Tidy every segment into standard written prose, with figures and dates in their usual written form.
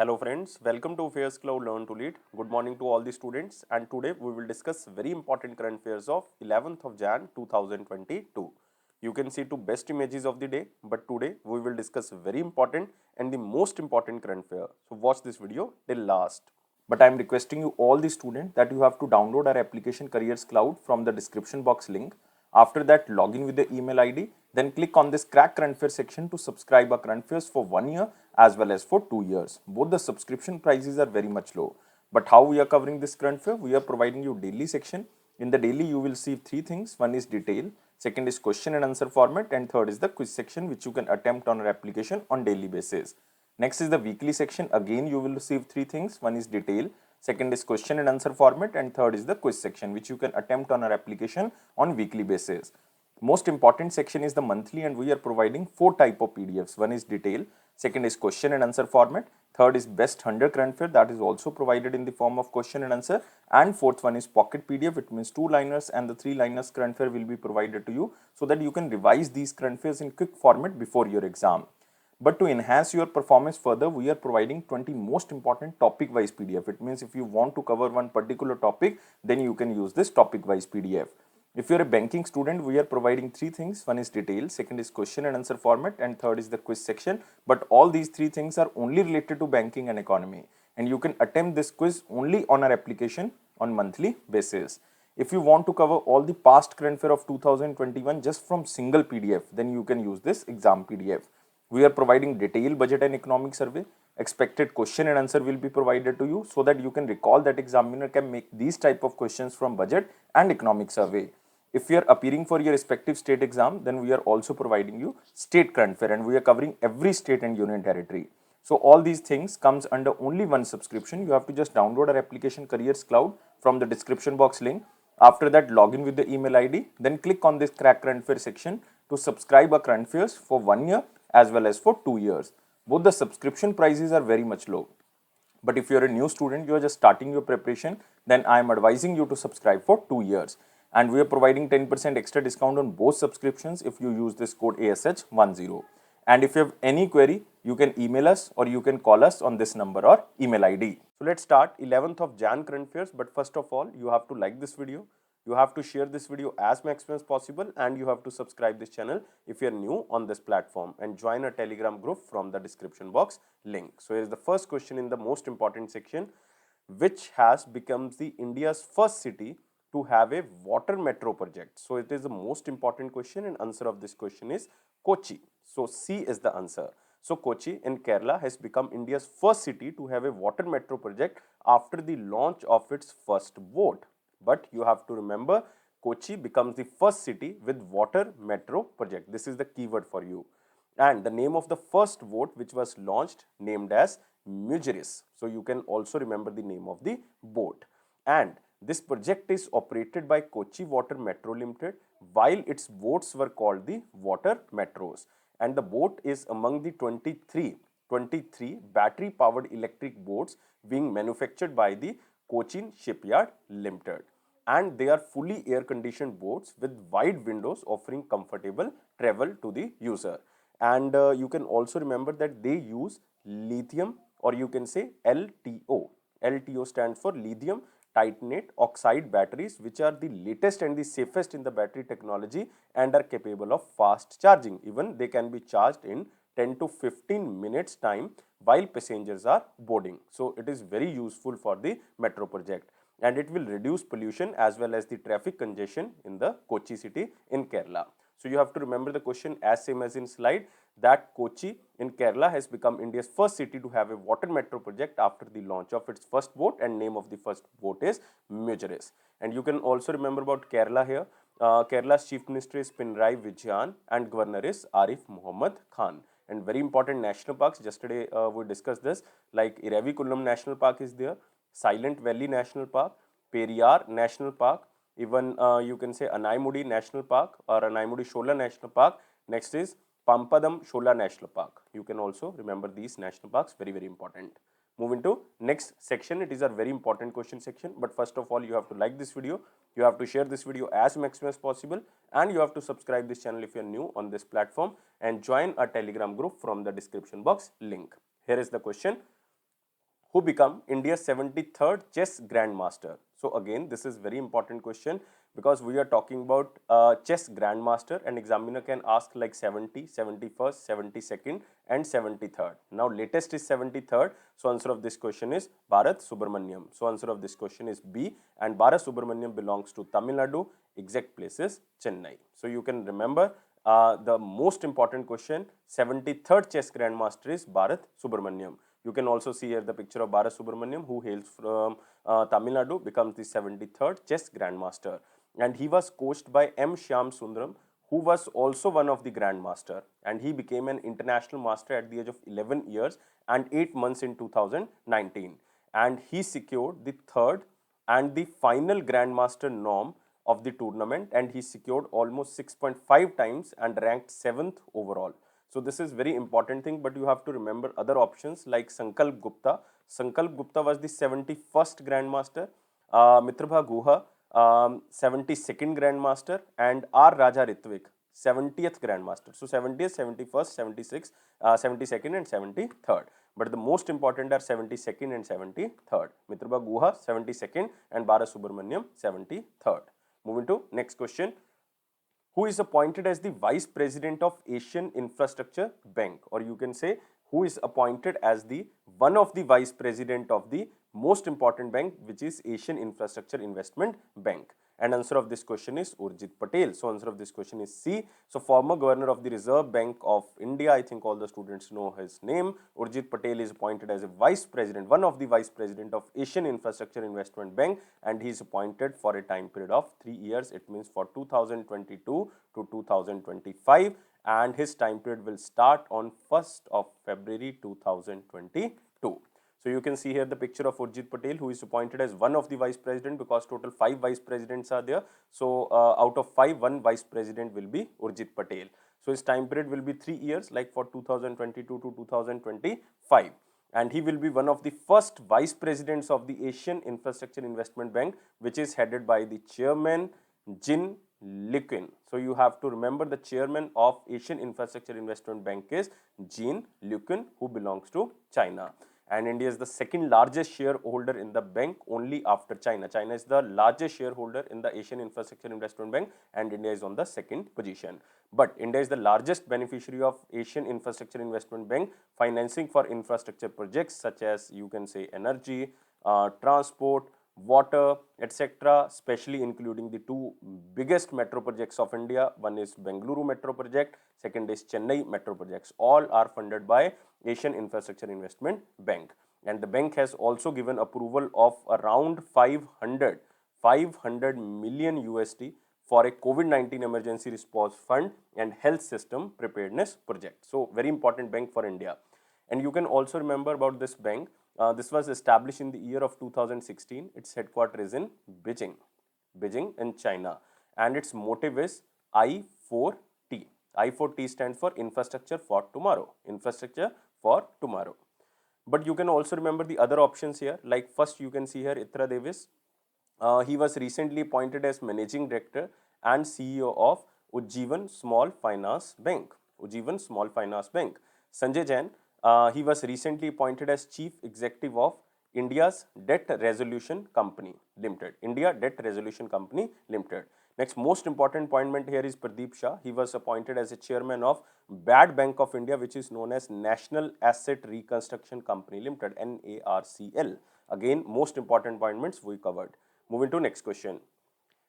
Hello friends, welcome to Affairs Cloud Learn to Lead. Good morning to all the students, and today we will discuss very important current affairs of 11th of Jan 2022. You can see two best images of the day, but today we will discuss very important and the most important current affair. So watch this video till last. But I am requesting you all the students that you have to download our application Careers Cloud from the description box link. After that, log in with the email ID, then click on this crack current affairs section to subscribe our current affairs for 1 year as well as for 2 years. Both the subscription prices are very much low. But how we are covering this current affair? We are providing you daily section. In the daily, you will see three things. One is detail, second is question and answer format, and third is the quiz section which you can attempt on our application on daily basis. Next is the weekly section. Again, you will receive three things. One is detail, second is question and answer format, and third is the quiz section which you can attempt on our application on weekly basis. Most important section is the monthly, and we are providing four type of PDFs. One is detail, second is question and answer format, third is best 100 current affair that is also provided in the form of question and answer, and fourth one is pocket PDF. It means two liners and the three liners current affair will be provided to you so that you can revise these current affairs in quick format before your exam. But to enhance your performance further, we are providing 20 most important topic wise PDF. It means if you want to cover one particular topic, then you can use this topic wise PDF. If you are a banking student, we are providing three things. One is detail, second is question and answer format, and third is the quiz section. But all these three things are only related to banking and economy. And you can attempt this quiz only on our application on monthly basis. If you want to cover all the past current affair of 2021 just from single PDF, then you can use this exam PDF. We are providing detailed budget and economic survey. Expected question and answer will be provided to you so that you can recall that examiner can make these type of questions from budget and economic survey. If you are appearing for your respective state exam, then we are also providing you state current affair, and we are covering every state and union territory. So all these things comes under only one subscription. You have to just download our application Careers Cloud from the description box link. After that, log in with the email ID, then click on this crack current affair section to subscribe our current affairs for 1 year as well as for 2 years. Both the subscription prices are very much low. But if you're a new student, you are just starting your preparation, then I am advising you to subscribe for 2 years. And we are providing 10% extra discount on both subscriptions if you use this code ASH10. And if you have any query, you can email us or you can call us on this number or email ID. So let's start 11th of Jan current affairs. But first of all, you have to like this video. You have to share this video as maximum as possible, and you have to subscribe this channel if you are new on this platform, and join a Telegram group from the description box link. So here is the first question in the most important section. Which has become the India's first city to have a water metro project? So it is the most important question, and answer of this question is Kochi. So C is the answer. So Kochi in Kerala has become India's first city to have a water metro project after the launch of its first boat. But you have to remember, Kochi becomes the first city with water metro project. This is the keyword for you. And the name of the first boat which was launched named as Mujeres. So you can also remember the name of the boat. And this project is operated by Kochi Water Metro Limited, while its boats were called the Water Metros. And the boat is among the 23 battery powered electric boats being manufactured by the Cochin Shipyard Limited. And they are fully air conditioned boats with wide windows offering comfortable travel to the user. And you can also remember that they use lithium, or you can say LTO. LTO stands for lithium titanate oxide batteries, which are the latest and the safest in the battery technology and are capable of fast charging. Even they can be charged in 10 to 15 minutes time while passengers are boarding. So it is very useful for the metro project, and it will reduce pollution as well as the traffic congestion in the Kochi city in Kerala. So you have to remember the question as same as in slide, that Kochi in Kerala has become India's first city to have a water metro project after the launch of its first boat, and name of the first boat is Mujeres. And you can also remember about Kerala here. Kerala's Chief Minister is Pinarayi Vijayan and Governor is Arif Muhammad Khan. And very important national parks, yesterday we discussed this, like Iravikullam National Park is there, Silent Valley National Park, Periyar National Park, even you can say Anaimudi National Park or Anaimudi Shola National Park. Next is Pampadam Shola National Park. You can also remember these national parks, very, very important. Moving to next section, it is a very important question section. But first of all, you have to like this video, you have to share this video as maximum as possible, and you have to subscribe this channel if you are new on this platform, and join a Telegram group from the description box link. Here is the question. who become India's 73rd chess grandmaster? So again, this is very important question because we are talking about chess grandmaster, and examiner can ask like 70, 71st, 72nd and 73rd. Now latest is 73rd, so answer of this question is Bharat Subramaniam. So answer of this question is B, and Bharat Subramaniam belongs to Tamil Nadu. Exact place is Chennai. So you can remember the most important question, 73rd chess grandmaster is Bharat Subramaniam. You can also see here the picture of Bharat Subramaniam, who hails from Tamil Nadu, becomes the 73rd chess grandmaster. And he was coached by M. Shyam Sundaram, who was also one of the grandmaster, and he became an international master at the age of 11 years and 8 months in 2019. And he secured the third and the final grandmaster norm of the tournament, and he secured almost 6.5 times and ranked 7th overall. So this is very important thing, but you have to remember other options like Sankalp Gupta. Sankalp Gupta was the 71st grandmaster, Mitrabha Guha, 72nd grandmaster, and R Raja Ritvik, 70th grandmaster. So 70th, 71st, 76th, 72nd and 73rd. But the most important are 72nd and 73rd. Mitrabha Guha 72nd and Bharat Subramaniam 73rd. Moving to next question. Who is appointed as the Vice President of Asian Infrastructure Bank, or you can say who is appointed as the one of the Vice President of the most important bank, which is Asian Infrastructure Investment Bank? And answer of this question is Urjit Patel. So answer of this question is C. So former governor of the Reserve Bank of India, I think all the students know his name. Urjit Patel is appointed as a vice president, one of the vice president of Asian Infrastructure Investment Bank, and he is appointed for a time period of 3 years. It means for 2022 to 2025, and his time period will start on 1st of February 2022. So you can see here the picture of Urjit Patel, who is appointed as one of the vice president, because total 5 vice presidents are there. So out of 5, 1 vice president will be Urjit Patel. So his time period will be 3 years, like for 2022 to 2025. And he will be one of the first vice presidents of the Asian Infrastructure Investment Bank, which is headed by the chairman Jin Liqin. So you have to remember the chairman of Asian Infrastructure Investment Bank is Jin Liqin, who belongs to China. And India is the second largest shareholder in the bank, only after China. China is the largest shareholder in the Asian Infrastructure Investment Bank, and India is on the second position. But India is the largest beneficiary of Asian Infrastructure Investment Bank, financing for infrastructure projects such as, you can say, energy, transport, water, etc., especially including the 2 biggest metro projects of India. One is Bengaluru Metro Project, second is Chennai Metro Projects. All are funded by Asian Infrastructure Investment Bank. And the bank has also given approval of around 500 million USD for a COVID-19 emergency response fund and health system preparedness project. So very important bank for India. And you can also remember about this bank. This was established in the year of 2016. Its headquarters is in Beijing in China, and its motive is I4T. I4T stands for Infrastructure for Tomorrow. Infrastructure for Tomorrow. But you can also remember the other options here. Like first, you can see here Itra Davis. He was recently appointed as Managing Director and CEO of Ujjivan Small Finance Bank. Ujjivan Small Finance Bank. Sanjay Jain. He was recently appointed as Chief Executive of India's Debt Resolution Company Limited. India Debt Resolution Company Limited. Next, most important appointment here is Pradeep Shah. He was appointed as a chairman of BAD Bank of India, which is known as National Asset Reconstruction Company Limited, NARCL. Again, most important appointments we covered. Moving to next question.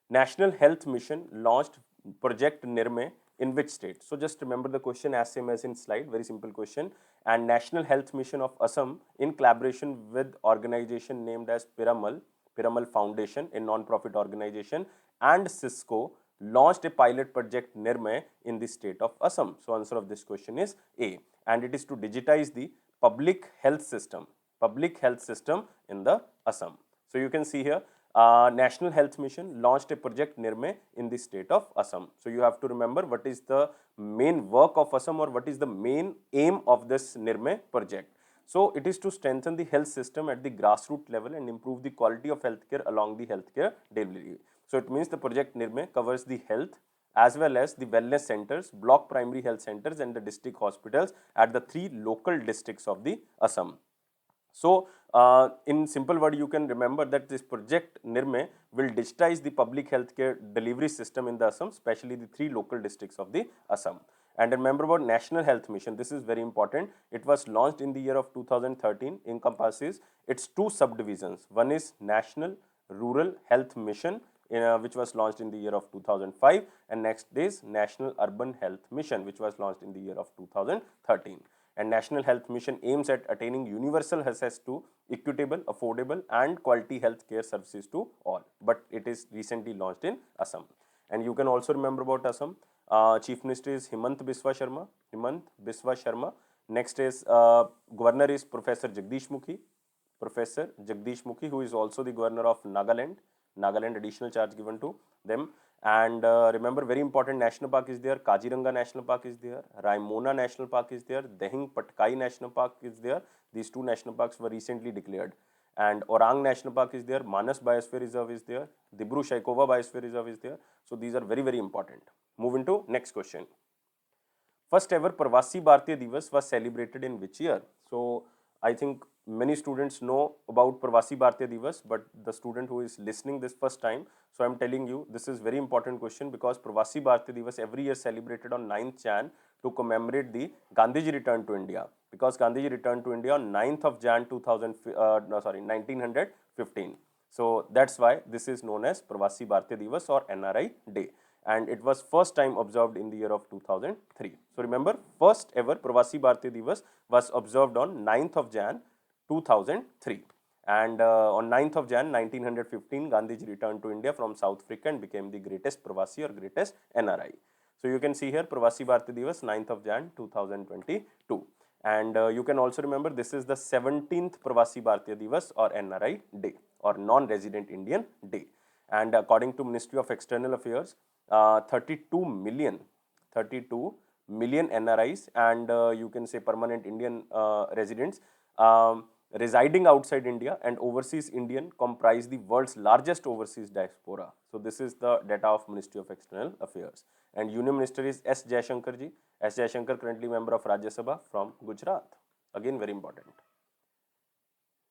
National Health Mission launched Project Nirmay in which state? So just remember the question as same as in slide, very simple question. And National Health Mission of Assam, in collaboration with organization named as Piramal Foundation, a non-profit organization, and Cisco, launched a pilot project Nirmay in the state of Assam. So answer of this question is A, and it is to digitize the public health system in the Assam. So you can see here, National Health Mission launched a project Nirmay in the state of Assam. So you have to remember what is the main work of Assam, or what is the main aim of this Nirmay project. So it is to strengthen the health system at the grassroots level and improve the quality of healthcare along the healthcare delivery. So it means the project Nirmay covers the health as well as the wellness centers, block primary health centers, and the district hospitals at the 3 local districts of the Assam. So, in simple word, you can remember that this project Nirmay will digitize the public healthcare delivery system in the Assam, especially the 3 local districts of the Assam. And remember about National Health Mission. This is very important. It was launched in the year of 2013, encompasses its 2 subdivisions. One is National Rural Health Mission, which was launched in the year of 2005, and next is National Urban Health Mission, which was launched in the year of 2013. And National Health Mission aims at attaining universal access to equitable, affordable and quality health care services to all. But it is recently launched in Assam. And you can also remember about Assam. Chief Minister is Himant Biswa Sharma. Himant Biswa Sharma. Next is Governor is Professor Jagdish Mukhi. Professor Jagdish Mukhi, who is also the Governor of Nagaland. Nagaland additional charge given to them. And remember, very important national park is there. Kaziranga National Park is there. Raimona National Park is there. Dehing Patkai National Park is there. These 2 national parks were recently declared. And Orang National Park is there. Manas Biosphere Reserve is there. Dibru Shaikova Biosphere Reserve is there. So these are very, very important. Moving to next question. First ever Pravasi Bharatiya Divas was celebrated in which year? So I think many students know about Pravasi Bharatiya Divas, but the student who is listening this first time, so I am telling you this is very important question, because Pravasi Bharatiya Divas every year celebrated on 9th Jan to commemorate the Gandhiji return to India, because Gandhiji returned to India on 9th of Jan 1915. So that's why this is known as Pravasi Bharatiya Divas or NRI Day. And it was first time observed in the year of 2003. So remember, first ever Pravasi Bharatiya Divas was observed on 9th of Jan 2003. And on 9th of Jan 1915, Gandhiji returned to India from South Africa and became the greatest Pravasi or greatest NRI. So you can see here Pravasi Bharatiya Divas 9th of Jan 2022. And you can also remember this is the 17th Pravasi Bharatiya Divas or NRI Day or Non-Resident Indian Day. And according to Ministry of External Affairs, 32 million NRIs and you can say permanent Indian residents residing outside India and overseas Indian comprise the world's largest overseas diaspora. So this is the data of Ministry of External Affairs. And Union Minister is S. Jaishankar ji. S. Jaishankar currently member of Rajya Sabha from Gujarat. Again very important.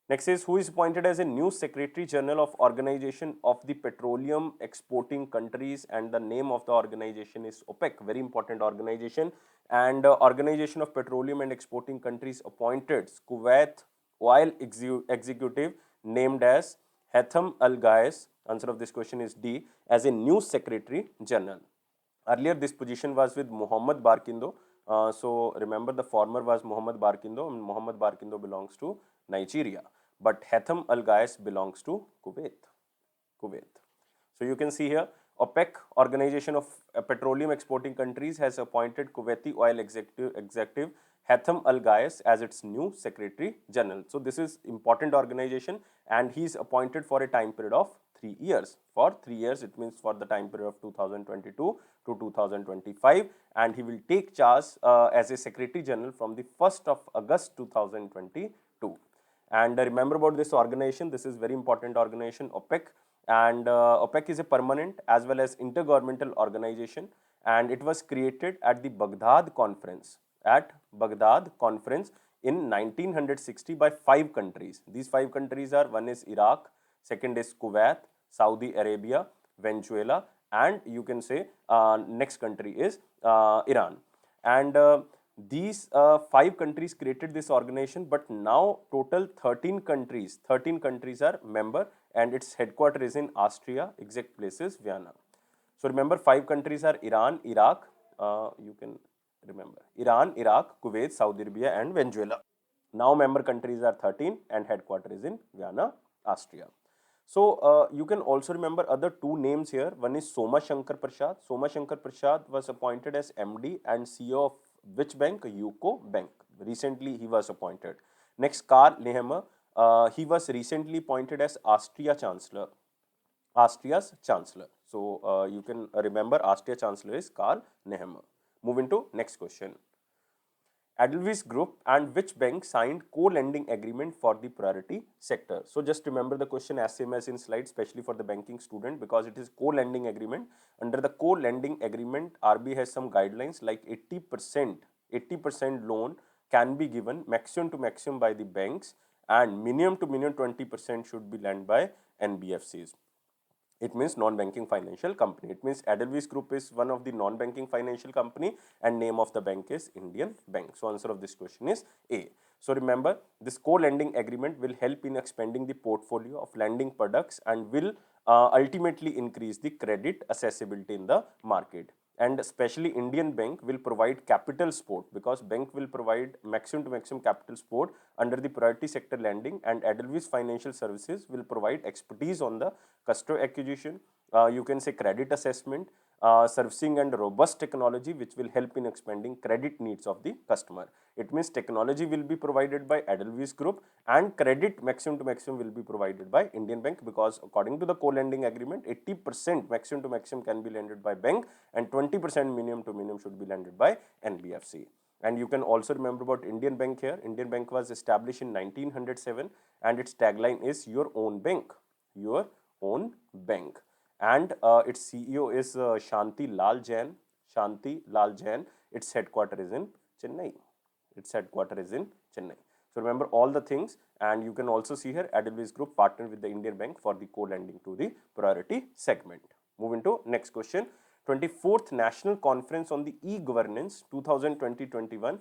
Next is who is appointed as a new Secretary General of Organization of the Petroleum Exporting Countries, and the name of the organization is OPEC, very important organization. And Organization of Petroleum and Exporting Countries appointed Kuwait Oil Executive named as Haitham Al Ghais, answer of this question is D, as a new Secretary General. Earlier this position was with Mohammed Barkindo. So remember the former was Mohammed Barkindo, and Mohammed Barkindo belongs to Nigeria, but Haitham Al Ghais belongs to Kuwait. So you can see here OPEC, Organization of Petroleum Exporting Countries, has appointed Kuwaiti Oil Executive Haitham Al Ghais as its new Secretary General. So this is important organization, and he is appointed for a time period of 3 years. For 3 years, it means for the time period of 2022 to 2025, and he will take charge as a Secretary General from the 1st of August 2022. And remember about this organization, this is very important organization, OPEC. And OPEC is a permanent as well as intergovernmental organization, and it was created at the Baghdad Conference, in 1960 by 5 countries. These 5 countries are, one is Iraq, second is Kuwait, Saudi Arabia, Venezuela, and you can say next country is Iran. And these 5 countries created this organization, but now total 13 countries are member, and its headquarters is in Austria, exact place is Vienna. So remember 5 countries are Iran, Iraq, you can remember Iran, Iraq, Kuwait, Saudi Arabia and Venezuela. Now member countries are 13 and headquarters is in Vienna, Austria. So you can also remember other 2 names here. One is Soma Shankar Prasad. Soma Shankar Prasad was appointed as MD and CEO of which bank? UCO Bank. Recently he was appointed. Next, Karl Nehammer. He was recently appointed as Austria's Chancellor. So you can remember Austria Chancellor is Karl Nehammer. Moving to next question. Edelweiss Group and which bank signed co-lending agreement for the priority sector? So just remember the question as same as in slide, especially for the banking student, because it is co-lending agreement. Under the co-lending agreement, RBI has some guidelines like 80% loan can be given maximum to maximum by the banks, and minimum to minimum 20% should be lent by NBFCs. It means non-banking financial company. It means Edelweiss Group is one of the non-banking financial company and name of the bank is Indian Bank. So answer of this question is A. So remember, this co-lending agreement will help in expanding the portfolio of lending products and will ultimately increase the credit accessibility in the market. And especially Indian Bank will provide capital support, because bank will provide maximum to maximum capital support under the priority sector lending, and Edelweiss Financial Services will provide expertise on the customer acquisition, you can say credit assessment, servicing and robust technology which will help in expanding credit needs of the customer. It means technology will be provided by Edelweiss Group and credit maximum to maximum will be provided by Indian Bank, because according to the co-lending agreement 80% maximum to maximum can be lended by bank and 20% minimum to minimum should be lended by NBFC. And you can also remember about Indian Bank here. Indian Bank was established in 1907 and its tagline is your own bank, your own bank. And its CEO is Shanti Lal Jain. Shanti Lal Jain. Its headquarter is in Chennai. Its headquarter is in Chennai. So remember all the things, and you can also see here Edelweiss Group partnered with the Indian Bank for the co-lending to the priority segment. Moving to next question. 24th National Conference on the E-Governance 2020-21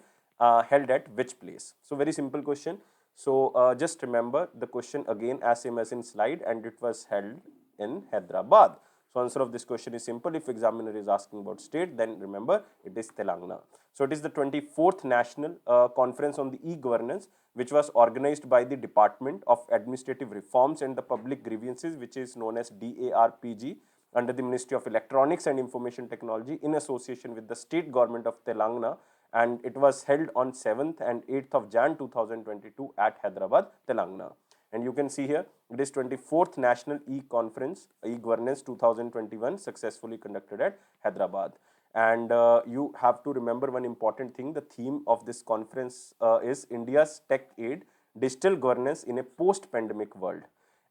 held at which place? So very simple question. So just remember the question again as same as in slide, and it was held in Hyderabad. So answer of this question is simple. If examiner is asking about state, then remember it is Telangana. So it is the 24th National Conference on the E-Governance, which was organized by the Department of Administrative Reforms and the Public Grievances, which is known as DARPG, under the Ministry of Electronics and Information Technology in association with the state government of Telangana, and it was held on 7th and 8th of Jan 2022 at Hyderabad, Telangana. And you can see here it is 24th National E-Conference, E-Governance 2021 successfully conducted at Hyderabad. And you have to remember one important thing. The theme of this conference is India's Tech Aid, Digital Governance in a Post-Pandemic World.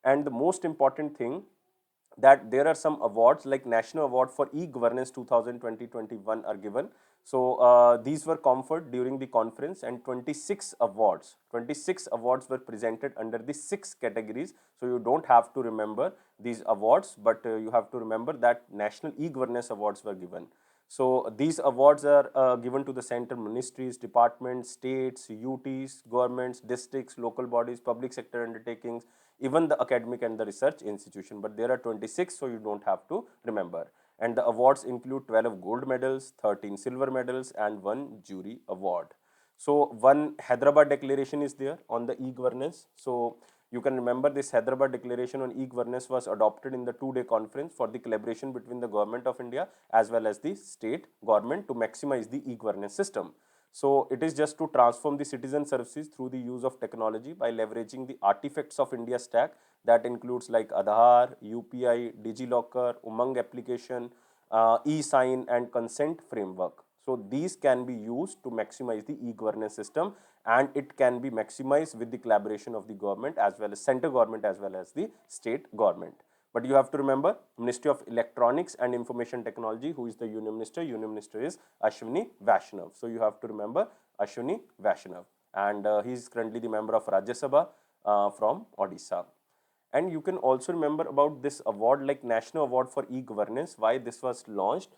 And the most important thing, that there are some awards like National Award for E-Governance 2020-21 are given. So these were conferred during the conference, and 26 awards were presented under the 6 categories. So you don't have to remember these awards, but you have to remember that National E-Governance awards were given. So these awards are given to the central ministries, departments, states, UTs, governments, districts, local bodies, public sector undertakings, even the academic and the research institution. But there are 26, so you don't have to remember. And the awards include 12 gold medals, 13 silver medals, and 1 jury award. So one Hyderabad declaration is there on the e-governance. So you can remember this Hyderabad declaration on e-governance was adopted in the 2-day conference for the collaboration between the government of India as well as the state government to maximize the e-governance system. So it is just to transform the citizen services through the use of technology by leveraging the artifacts of India stack, that includes like Aadhaar, UPI, DigiLocker, Umang application, e-sign and consent framework. So these can be used to maximize the e-governance system, and it can be maximized with the collaboration of the government as well as central government as well as the state government. But you have to remember Ministry of Electronics and Information Technology, who is the Union Minister. Union Minister is Ashwini Vaishnav. So you have to remember Ashwini Vaishnav, and he is currently the member of Rajya Sabha from Odisha. And you can also remember about this award like National Award for E-Governance, why this was launched.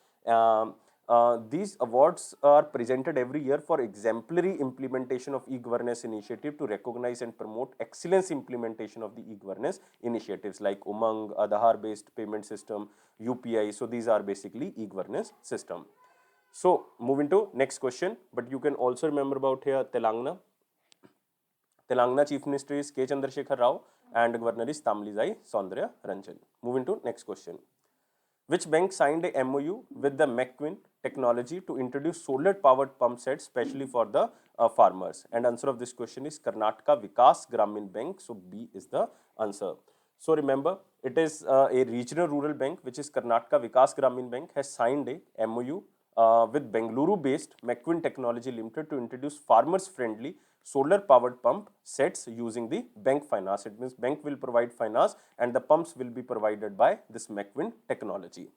These awards are presented every year for exemplary implementation of e-governance initiative to recognize and promote excellence implementation of the e-governance initiatives like Umang, Aadhaar based payment system, UPI. So these are basically e-governance system. So moving to next question, but you can also remember about here Telangana. Telangana Chief Minister is K. Chandrasekhar Rao and Governor is Tamilizai Soundarya Ranjan. Moving to next question. Which bank signed a MOU with the McQueen technology to introduce solar powered pump sets specially for the farmers? And answer of this question is Karnataka Vikas Gramin Bank. So B is the answer. So remember, it is a regional rural bank, which is Karnataka Vikas Gramin Bank, has signed a MOU with Bengaluru based McQueen Technology Limited to introduce farmers friendly solar powered pump sets using the bank finance. It means bank will provide finance and the pumps will be provided by this McQueen Technology.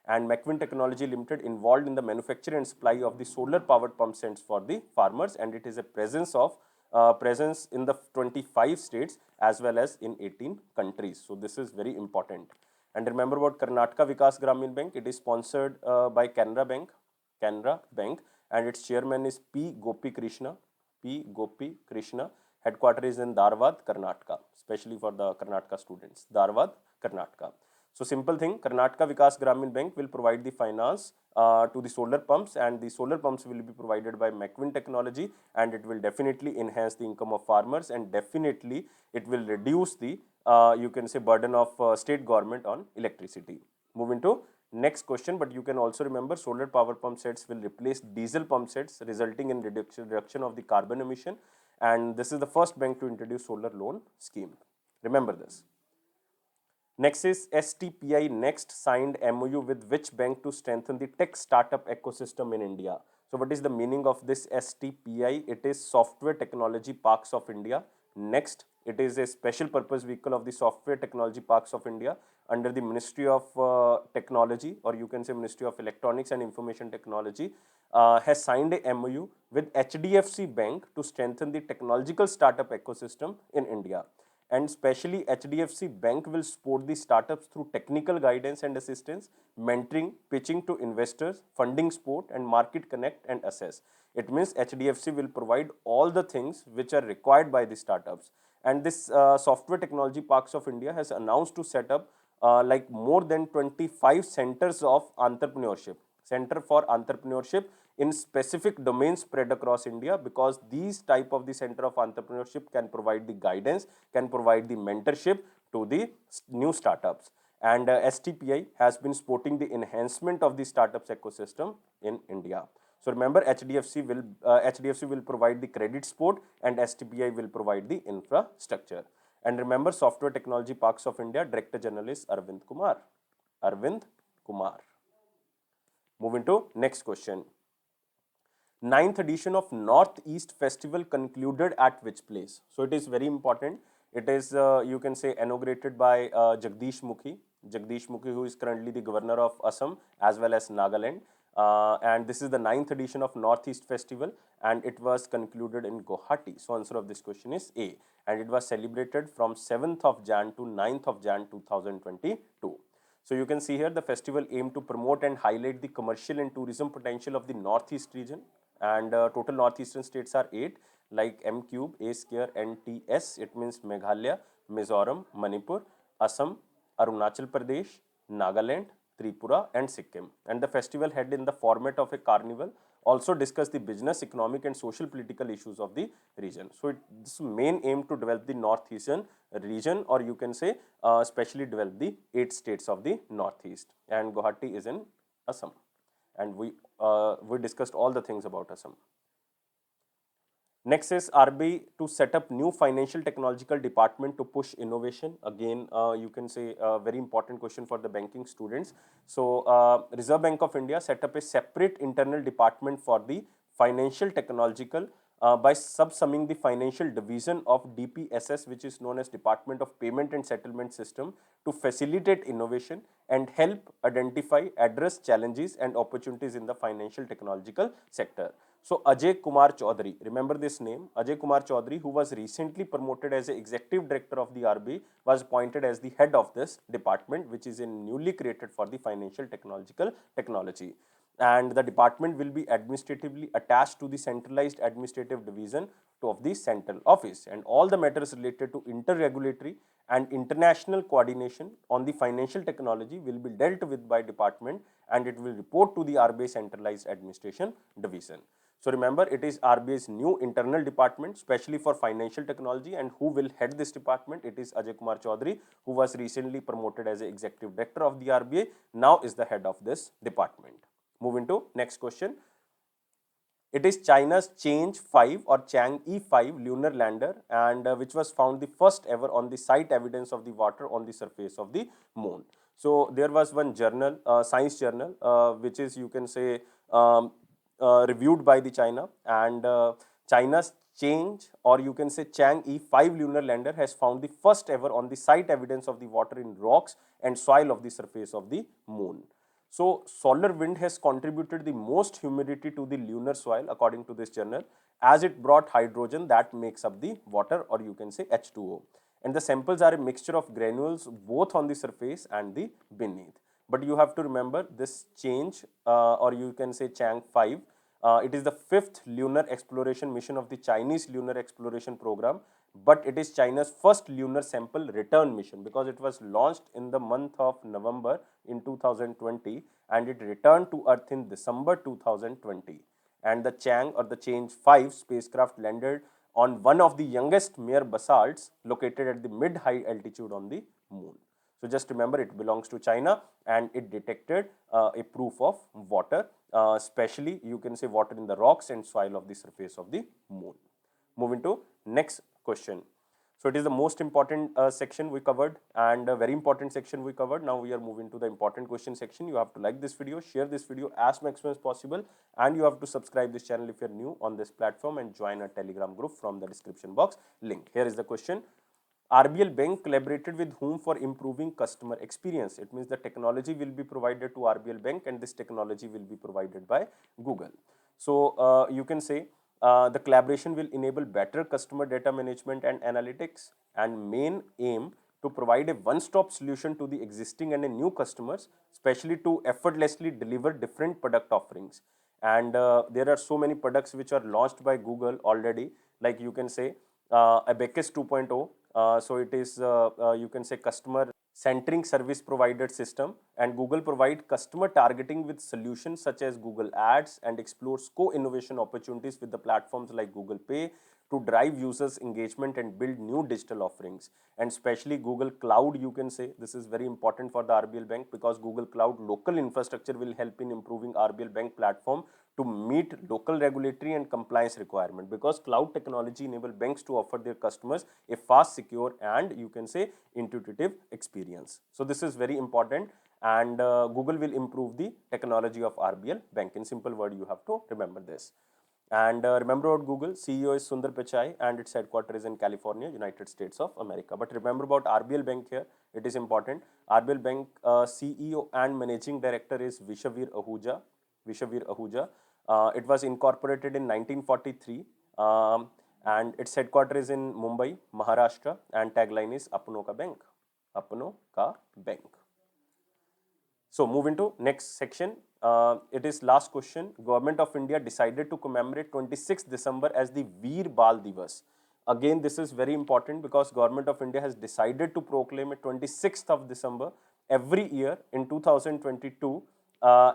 And McQueen Technology Limited involved in the manufacture and supply of the solar powered pump sets for the farmers, and it is a presence of presence in the 25 states as well as in 18 countries. So this is very important. And remember about Karnataka Vikas Gramin Bank. It is sponsored by Canara Bank, and its chairman is P. Gopi Krishna. P. Gopi Krishna. Headquarter is in Dharwad, Karnataka, especially for the Karnataka students. Dharwad, Karnataka. So simple thing, Karnataka Vikas Gramin Bank will provide the finance to the solar pumps, and the solar pumps will be provided by McWin Technology, and it will definitely enhance the income of farmers, and definitely it will reduce the you can say burden of state government on electricity. Moving to next question, but you can also remember solar power pump sets will replace diesel pump sets, resulting in reduction of the carbon emission, and this is the first bank to introduce solar loan scheme. Remember this. Next is STPI Next signed MOU with which bank to strengthen the tech startup ecosystem in India? So what is the meaning of this STPI? It is Software Technology Parks of India. Next, it is a special purpose vehicle of the Software Technology Parks of India under the Ministry of Technology, or you can say Ministry of Electronics and Information Technology, has signed a MOU with HDFC Bank to strengthen the technological startup ecosystem in India. And especially HDFC Bank will support the startups through technical guidance and assistance, mentoring, pitching to investors, funding support, and market connect and assess. It means HDFC will provide all the things which are required by the startups. And this Software Technology Parks of India has announced to set up like more than 25 centers of entrepreneurship, center for entrepreneurship in specific domains spread across India, because these type of the center of entrepreneurship can provide the guidance, can provide the mentorship to the new startups. And STPI has been supporting the enhancement of the startups ecosystem in India. So remember, HDFC will provide the credit support, and STPI will provide the infrastructure. And remember, Software Technology Parks of India, Director General is Arvind Kumar. Arvind Kumar. Moving to next question. 9th edition of Northeast Festival concluded at which place? So it is very important. It is, you can say, inaugurated by Jagdish Mukhi. Jagdish Mukhi, who is currently the governor of Assam as well as Nagaland. And this is the 9th edition of Northeast Festival, and it was concluded in Guwahati. So answer of this question is A. And it was celebrated from 7th of Jan to 9th of Jan 2022. So you can see here the festival aimed to promote and highlight the commercial and tourism potential of the Northeast region. And total Northeastern states are 8, like M cube, A square, NTS. It means Meghalaya, Mizoram, Manipur, Assam, Arunachal Pradesh, Nagaland, Tripura, and Sikkim. And the festival had in the format of a carnival also discuss the business, economic, and social political issues of the region. So this main aim to develop the Northeastern region, or you can say especially develop the 8 states of the Northeast. And Guwahati is in Assam. And we discussed all the things about Assam. Next is RBI to set up new financial technological department to push innovation. Again, you can say a very important question for the banking students. So Reserve Bank of India set up a separate internal department for the financial technological by subsuming the financial division of DPSS, which is known as Department of Payment and Settlement System, to facilitate innovation and help identify, address challenges and opportunities in the financial technological sector. So Ajay Kumar Chaudhary, remember this name, Ajay Kumar Chaudhary, who was recently promoted as the Executive Director of the RBI, was appointed as the head of this department, which is newly created for the financial technology. And the department will be administratively attached to the centralized administrative division of the central office, and all the matters related to interregulatory and international coordination on the financial technology will be dealt with by department, and it will report to the RBI centralized administration division. So remember, it is RBI's new internal department, especially for financial technology, and who will head this department? It is Ajay Kumar Chaudhary, who was recently promoted as the Executive Director of the RBI, now is the head of this department. Moving to next question. It is China's Change 5 or Chang'e 5 lunar lander, and which was found the first ever on the site evidence of the water on the surface of the moon. So there was one journal, science journal, which is, you can say, reviewed by the China, and China's Change, or you can say Chang'e 5 lunar lander, has found the first ever on the site evidence of the water in rocks and soil of the surface of the moon. So solar wind has contributed the most humidity to the lunar soil, according to this journal, as it brought hydrogen that makes up the water, or you can say H2O. And the samples are a mixture of granules both on the surface and the beneath. But you have to remember this change, or you can say Chang 5. It is the 5th lunar exploration mission of the Chinese lunar exploration program, but it is China's first lunar sample return mission because it was launched in the month of November in 2020 and it returned to Earth in December 2020. And the Chang or the Change 5 spacecraft landed on one of the youngest mere basalts located at the mid-high altitude on the moon. So just remember, it belongs to China and it detected a proof of water, especially you can say water in the rocks and soil of the surface of the moon. Moving to next question. So it is the most important section we covered and a very important section we covered. Now we are moving to the important question section. You have to like this video, share this video as maximum as possible, and you have to subscribe this channel if you are new on this platform and join our Telegram group from the description box link. Here is the question. RBL Bank collaborated with whom for improving customer experience? It means the technology will be provided to RBL Bank and this technology will be provided by Google. So you can say the collaboration will enable better customer data management and analytics, and main aim to provide a one-stop solution to the existing and new customers, especially to effortlessly deliver different product offerings. And there are so many products which are launched by Google already, like you can say Abacus 2.0. So it is you can say customer centering service provider system, and Google provide customer targeting with solutions such as Google Ads and explores co-innovation opportunities with the platforms like Google Pay to drive users engagement and build new digital offerings. And especially Google Cloud, you can say this is very important for the RBL Bank because Google Cloud local infrastructure will help in improving RBL Bank platform to meet local regulatory and compliance requirement, because cloud technology enable banks to offer their customers a fast, secure and you can say intuitive experience. So this is very important, and Google will improve the technology of RBL Bank. In simple word, you have to remember this. And remember about Google, CEO is Sundar Pichai and its headquarters is in California, United States of America. But remember about RBL Bank here, it is important. RBL Bank CEO and Managing Director is Vishavir Ahuja. Vishavir Ahuja. It was incorporated in 1943 and its headquarters is in Mumbai, Maharashtra, and tagline is Apno Ka Bank. Apno Ka Bank. So moving to next section, it is last question. Government of India decided to commemorate 26th December as the Veer Bal Divas. Again, this is very important because Government of India has decided to proclaim it 26th of December every year in 2022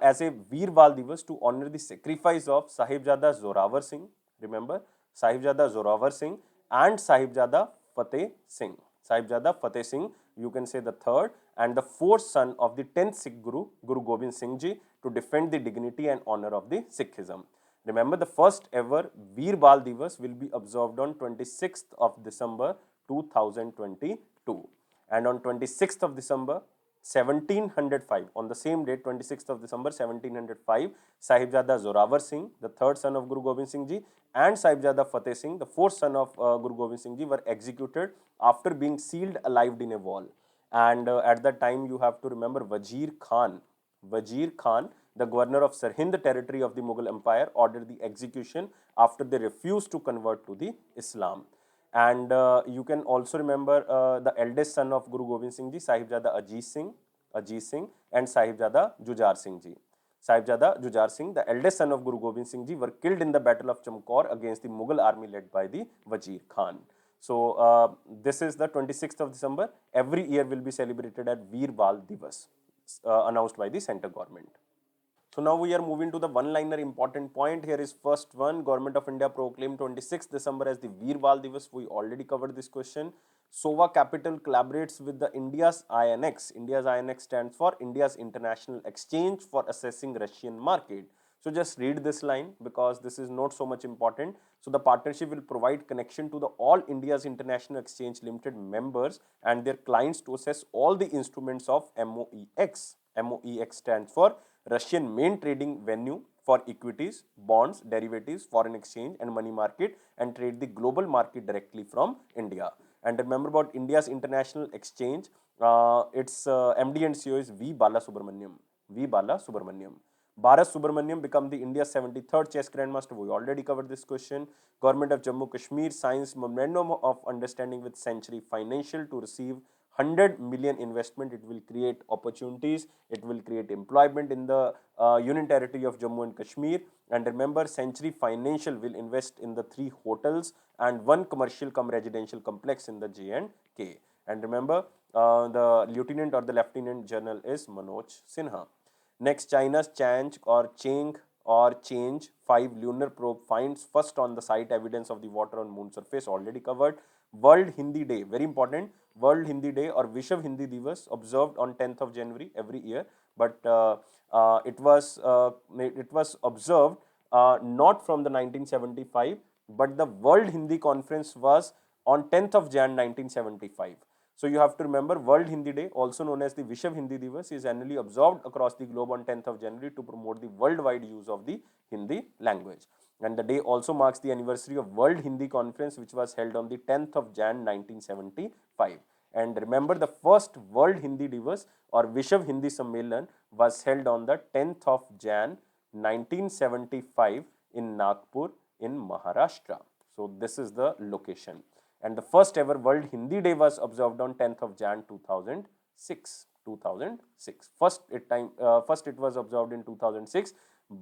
as a Veer Bal Divas to honor the sacrifice of Sahibzada Zorawar Singh. Remember, Sahibzada Zorawar Singh and Sahibzada Fateh Singh. Sahibzada Fateh Singh, you can say the third and the fourth son of the 10th Sikh Guru, Guru Gobind Singh Ji, to defend the dignity and honor of the Sikhism. Remember, the first ever Veer Bal Divas will be observed on 26th of December 2022. And on 26th of December 1705, on the same date, 26th of December 1705, Sahibzada Zorawar Singh, the third son of Guru Gobind Singh Ji, and Sahibzada Fateh Singh, the fourth son of Guru Gobind Singh Ji, were executed after being sealed alive in a wall. And at that time, you have to remember Wazir Khan, the governor of Sirhind territory of the Mughal Empire, ordered the execution after they refused to convert to the Islam. And you can also remember the eldest son of Guru Gobind Singh Ji, Sahibzada Ajit Singh, and Sahibzada Jujar Singh Ji. Sahibzada Jujar Singh, the eldest son of Guru Gobind Singh Ji, were killed in the Battle of Chamkaur against the Mughal army led by the Wazir Khan. So this is the 26th of December. Every year will be celebrated at Veer Bal Divas, announced by the center government. So now we are moving to the one-liner important point. Here is first one. Government of India proclaimed 26th December as the Veer Bal Divas. We already covered this question. SOVA Capital collaborates with the India's INX. India's INX stands for India's International Exchange for assessing Russian market. So just read this line because this is not so much important. So the partnership will provide connection to the all India's International Exchange Limited members and their clients to assess all the instruments of MOEX. MOEX stands for Russian main trading venue for equities, bonds, derivatives, foreign exchange and money market, and trade the global market directly from India. And remember about India's International Exchange, its MD and CEO is V. Balasubramaniam. V. Balasubramaniam. Bharat Subramaniam become the India's 73rd chess grandmaster. We already covered this question. Government of Jammu Kashmir signs memorandum of understanding with Century Financial to receive 100 million investment. It will create opportunities. It will create employment in the union territory of Jammu and Kashmir. And remember, Century Financial will invest in the 3 hotels and 1 commercial cum residential complex in the J&K. And remember, the lieutenant or the lieutenant general is Manoj Sinha. Next, China's Chang'e 5 lunar probe finds first on the site evidence of the water on moon surface, already covered. World Hindi Day, very important. World Hindi Day or Vishwa Hindi Divas observed on 10th of January every year, but it was observed not from the 1975, but the World Hindi Conference was on 10th of Jan 1975. So you have to remember, World Hindi Day, also known as the Vishwa Hindi Divas, is annually observed across the globe on 10th of January to promote the worldwide use of the Hindi language. And the day also marks the anniversary of World Hindi Conference, which was held on the 10th of Jan 1975. And remember, the first World Hindi Divas or Vishwa Hindi Sammelan was held on the 10th of Jan 1975 in Nagpur in Maharashtra. So this is the location. And the first ever World Hindi Day was observed on 10th of Jan 2006. 2006. First it was observed in 2006,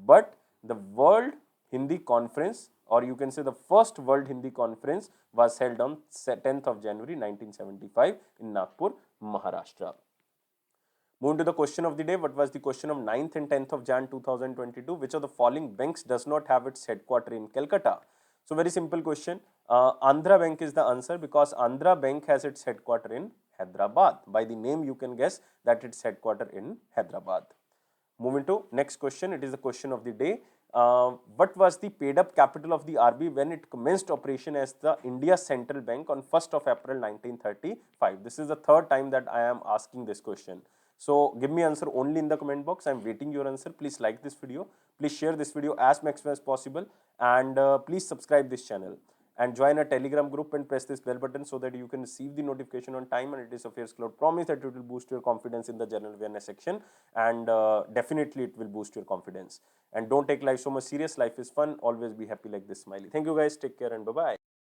but the World Hindi Conference, or you can say the first World Hindi Conference, was held on 10th of January 1975 in Nagpur, Maharashtra. Moving to the question of the day, what was the question of 9th and 10th of Jan 2022? Which of the following banks does not have its headquarters in Calcutta? So very simple question. Andhra Bank is the answer, because Andhra Bank has its headquarters in Hyderabad. By the name you can guess that its headquarters in Hyderabad. Moving to next question, it is the question of the day. What was the paid up capital of the RB when it commenced operation as the India Central Bank on 1st of April 1935? This is the third time that I am asking this question. So give me answer only in the comment box. I am waiting your answer. Please like this video. Please share this video as maximum as possible, and please subscribe this channel and join a Telegram group and press this bell button so that you can receive the notification on time. And it is a Affairs Cloud promise that it will boost your confidence in the general awareness section, and definitely it will boost your confidence. And don't take life so much serious. Life is fun. Always be happy like this smiley. Thank you guys. Take care and bye bye.